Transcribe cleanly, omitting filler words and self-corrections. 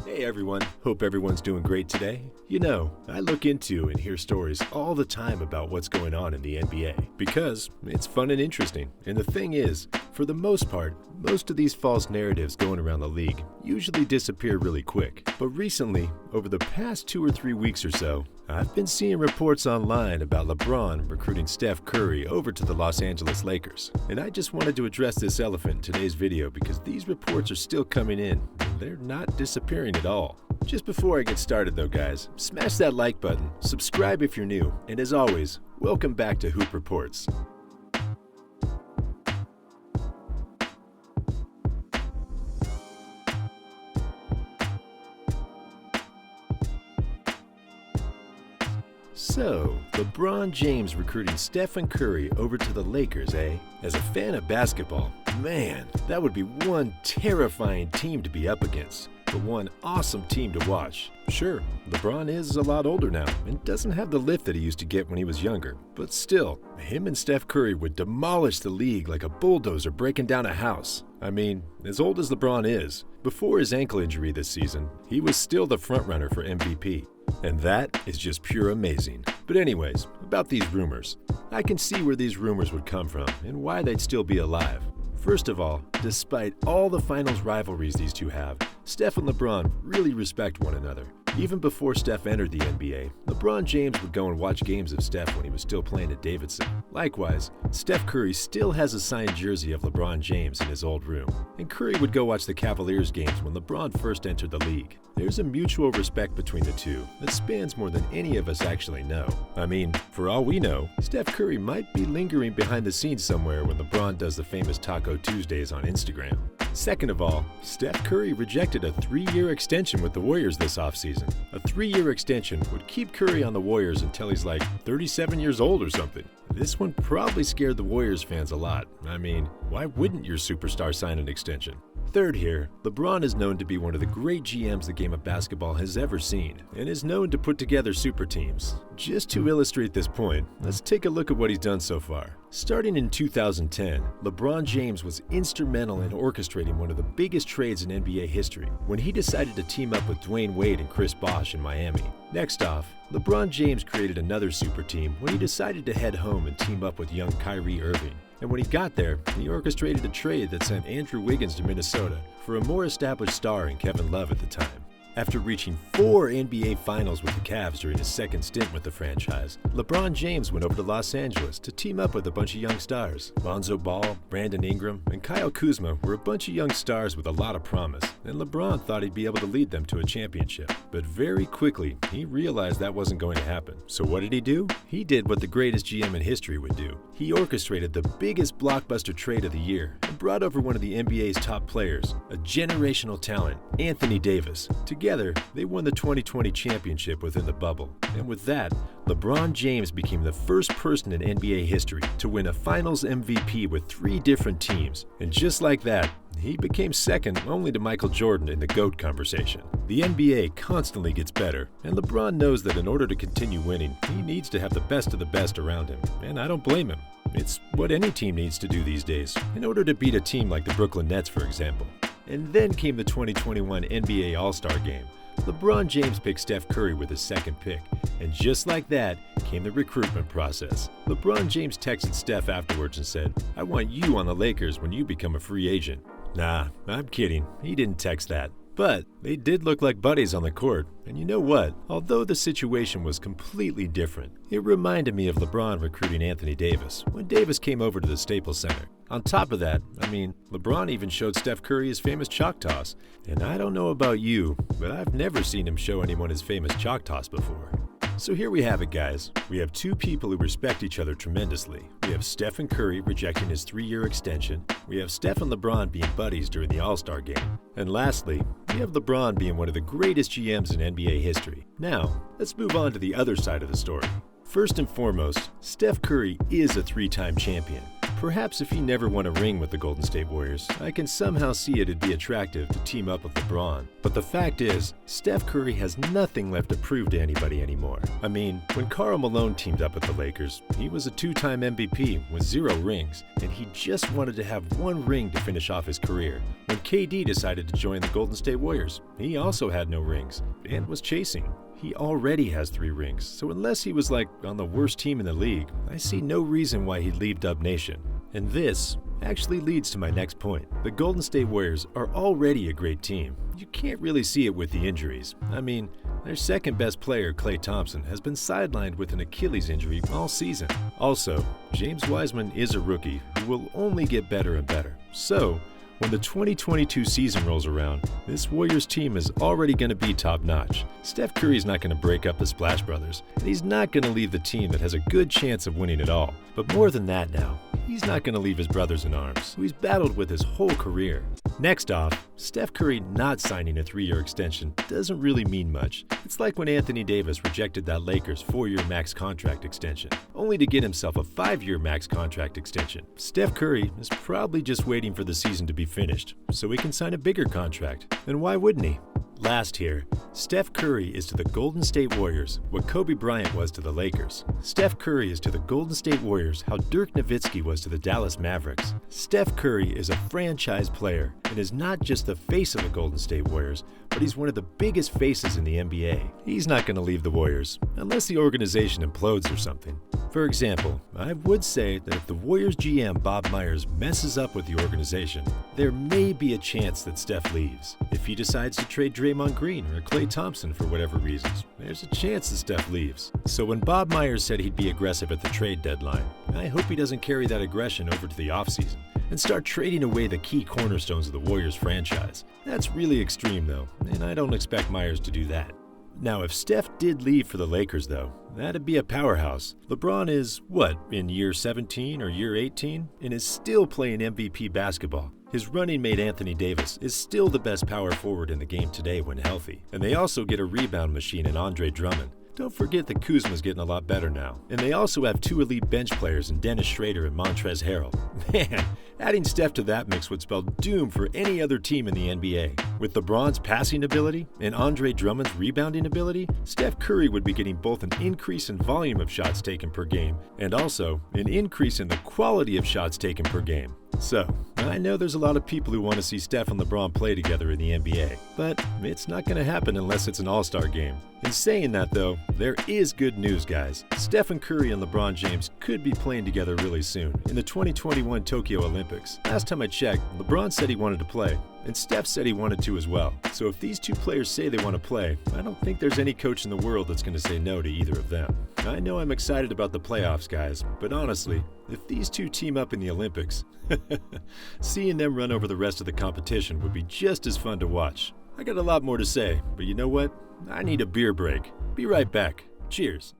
Hey everyone, hope everyone's doing great today. You know, I look into and hear stories all the time about what's going on in the NBA because it's fun and interesting. And the thing is, for the most part, most of these false narratives going around the league usually disappear really quick. But recently, over the past 2 or 3 weeks or so, I've been seeing reports online about LeBron recruiting Steph Curry over to the Los Angeles Lakers. And I just wanted to address this elephant in today's video because these reports are still coming in and they're not disappearing at all. Just before I get started though guys, smash that like button, subscribe if you're new, and as always, welcome back to Hoop Reports. So, LeBron James recruiting Stephen Curry over to the Lakers, eh? As a fan of basketball, man, that would be one terrifying team to be up against, but one awesome team to watch. Sure, LeBron is a lot older now and doesn't have the lift that he used to get when he was younger, but still, him and Steph Curry would demolish the league like a bulldozer breaking down a house. I mean, as old as LeBron is, before his ankle injury this season, he was still the frontrunner for MVP. And that is just pure amazing. But anyways, about these rumors. I can see where these rumors would come from and why they'd still be alive. First of all, despite all the finals rivalries these two have, Steph and LeBron really respect one another. Even before Steph entered the NBA, LeBron James would go and watch games of Steph when he was still playing at Davidson. Likewise, Steph Curry still has a signed jersey of LeBron James in his old room, and Curry would go watch the Cavaliers games when LeBron first entered the league. There's a mutual respect between the two that spans more than any of us actually know. I mean, for all we know, Steph Curry might be lingering behind the scenes somewhere when LeBron does the famous Taco Tuesdays on Instagram. Second of all, Steph Curry rejected a 3-year extension with the Warriors this offseason. A 3-year extension would keep Curry on the Warriors until he's like 37 years old or something. This one probably scared the Warriors fans a lot. I mean, why wouldn't your superstar sign an extension? Third here, LeBron is known to be one of the great GMs the game of basketball has ever seen, and is known to put together super teams. Just to illustrate this point, let's take a look at what he's done so far. Starting in 2010, LeBron James was instrumental in orchestrating one of the biggest trades in NBA history when he decided to team up with Dwayne Wade and Chris Bosh in Miami. Next off, LeBron James created another super team when he decided to head home and team up with young Kyrie Irving. And when he got there, he orchestrated a trade that sent Andrew Wiggins to Minnesota for a more established star in Kevin Love at the time. After reaching 4 NBA Finals with the Cavs during his second stint with the franchise, LeBron James went over to Los Angeles to team up with a bunch of young stars. Lonzo Ball, Brandon Ingram, and Kyle Kuzma were a bunch of young stars with a lot of promise, and LeBron thought he'd be able to lead them to a championship. But very quickly, he realized that wasn't going to happen. So what did he do? He did what the greatest GM in history would do. He orchestrated the biggest blockbuster trade of the year and brought over one of the NBA's top players, a generational talent, Anthony Davis. Together, they won the 2020 championship within the bubble. And with that, LeBron James became the first person in NBA history to win a Finals MVP with 3 different teams. And just like that, he became second only to Michael Jordan in the GOAT conversation. The NBA constantly gets better, and LeBron knows that in order to continue winning, he needs to have the best of the best around him, and I don't blame him. It's what any team needs to do these days, in order to beat a team like the Brooklyn Nets, for example. And then came the 2021 NBA All-Star Game. LeBron James picked Steph Curry with his second pick, and just like that came the recruitment process. LeBron James texted Steph afterwards and said, "I want you on the Lakers when you become a free agent." Nah, I'm kidding, he didn't text that. But they did look like buddies on the court, and you know what? Although the situation was completely different, it reminded me of LeBron recruiting Anthony Davis when Davis came over to the Staples Center. On top of that, LeBron even showed Steph Curry his famous chalk toss, and I don't know about you, but I've never seen him show anyone his famous chalk toss before. So here we have it, guys. We have 2 people who respect each other tremendously. We have Stephen Curry rejecting his 3-year extension. We have Steph and LeBron being buddies during the All-Star game. And lastly, we have LeBron being one of the greatest GMs in NBA history. Now, let's move on to the other side of the story. First and foremost, Steph Curry is a 3-time champion. Perhaps if he never won a ring with the Golden State Warriors, I can somehow see it'd be attractive to team up with LeBron. But the fact is, Steph Curry has nothing left to prove to anybody anymore. I mean, when Karl Malone teamed up with the Lakers, he was a two-time MVP with 0 rings, and he just wanted to have 1 ring to finish off his career. When KD decided to join the Golden State Warriors, he also had no rings, and was chasing. He already has 3 rings, so unless he was like on the worst team in the league, I see no reason why he'd leave Dub Nation. And this actually leads to my next point. The Golden State Warriors are already a great team. You can't really see it with the injuries. I mean, their second best player, Klay Thompson, has been sidelined with an Achilles injury all season. Also, James Wiseman is a rookie who will only get better and better. So, when the 2022 season rolls around, this Warriors team is already going to be top-notch. Steph Curry's not going to break up the Splash Brothers, and he's not going to leave the team that has a good chance of winning it all. But more than that now, he's not going to leave his brothers in arms, who he's battled with his whole career. Next off, Steph Curry not signing a 3-year extension doesn't really mean much. It's like when Anthony Davis rejected that Lakers 4-year max contract extension, only to get himself a 5-year max contract extension. Steph Curry is probably just waiting for the season to be finished, so he can sign a bigger contract. And why wouldn't he? Last here, Steph Curry is to the Golden State Warriors what Kobe Bryant was to the Lakers. Steph Curry is to the Golden State Warriors how Dirk Nowitzki was to the Dallas Mavericks. Steph Curry is a franchise player and is not just the face of the Golden State Warriors, but he's one of the biggest faces in the NBA. He's not going to leave the Warriors, unless the organization implodes or something. For example, I would say that if the Warriors GM Bob Myers messes up with the organization, there may be a chance that Steph leaves. If he decides to trade Draymond Green or Klay Thompson for whatever reasons, there's a chance that Steph leaves. So when Bob Myers said he'd be aggressive at the trade deadline, I hope he doesn't carry that aggression over to the offseason and start trading away the key cornerstones of the Warriors franchise. That's really extreme though, and I don't expect Myers to do that. Now, if Steph did leave for the Lakers, though, that'd be a powerhouse. LeBron is, in year 17 or year 18, and is still playing MVP basketball. His running mate Anthony Davis is still the best power forward in the game today when healthy. And they also get a rebound machine in Andre Drummond. Don't forget that Kuzma's getting a lot better now. And they also have 2 elite bench players in Dennis Schrader and Montrezl Harrell. Man, adding Steph to that mix would spell doom for any other team in the NBA. With LeBron's passing ability and Andre Drummond's rebounding ability, Steph Curry would be getting both an increase in volume of shots taken per game and also an increase in the quality of shots taken per game. So, I know there's a lot of people who want to see Steph and LeBron play together in the NBA, but it's not going to happen unless it's an all-star game. In saying that though, there is good news, guys. Stephen Curry and LeBron James could be playing together really soon in the 2021 Tokyo Olympics. Last time I checked, LeBron said he wanted to play, and Steph said he wanted to as well. So if these 2 players say they want to play, I don't think there's any coach in the world that's going to say no to either of them. I know I'm excited about the playoffs, guys, but honestly, if these 2 team up in the Olympics, seeing them run over the rest of the competition would be just as fun to watch. I got a lot more to say, but you know what? I need a beer break. Be right back. Cheers.